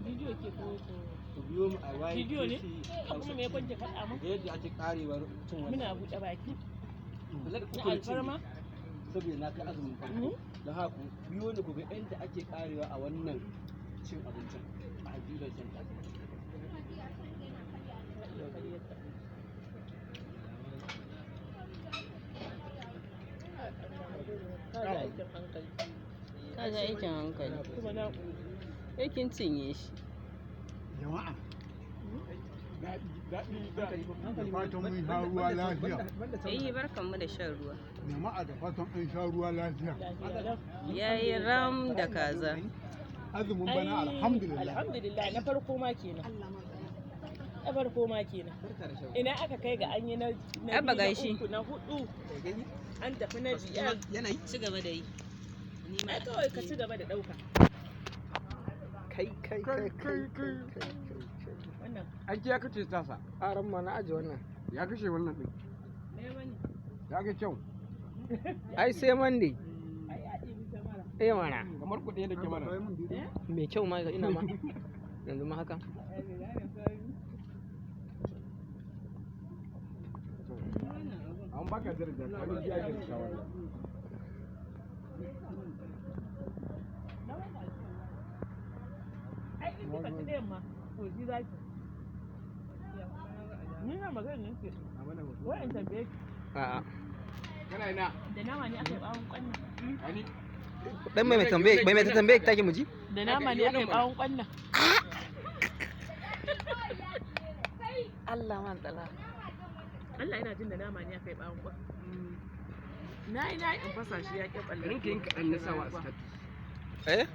Bidiyo ke ko ku biyo mu a bidiyo ne? Kuma me kwanke faɗa mu? yadda ake karewar cin wannan. Muna buɗe baki. Na alfarma? Saboda na kai azumin farko. Don haka ku biyo ni ku ga yadda ake karewa a wannan cin abincin a hajjurar center. Kaga aikin hankali. Aikin cinye shi. Jama'a. Fatan mun sha ruwa lafiya. Barkanmu da shan ruwa. Jama'a da fatan an sha ruwa lafiya. Yayi ram da kaza. Azumin bana alhamdulillah. Alhamdulillah na farko ma kenan. Na farko ma kenan. Ina aka kai ga an yi na uku na hudu. An tafi na biyar. Yanayi ci gaba da yi. Ai kawai ka ci gaba da ɗauka. Kai. Wannan. Aiki ya kace tasa. Aran ma na aje wannan. Ya kashe wannan din. Ya ga kyau. Ai sai Monday. Eh mana. Kamar kuɗi da ke mana. Me kyau ma ina ma. Yanzu ma haka. An baka daraja ka ji ya ga shawara. Ai in ka ci ɗayan ma to ji za ki. Ni na magana ne ke. Wai in tambaye ki. A'a. Kana ina? Da nama ne aka yi bawon kwanna. Ani. Dan mai tambaye take mu ji? Da nama ne aka yi bawon kwanna. Allah man tsala. Allah yana jin da nama ne aka yi bawon kwan. Na in fasa shi ya ƙi ɓalle. Rinka yin kaɗan na sawa a status. Eh?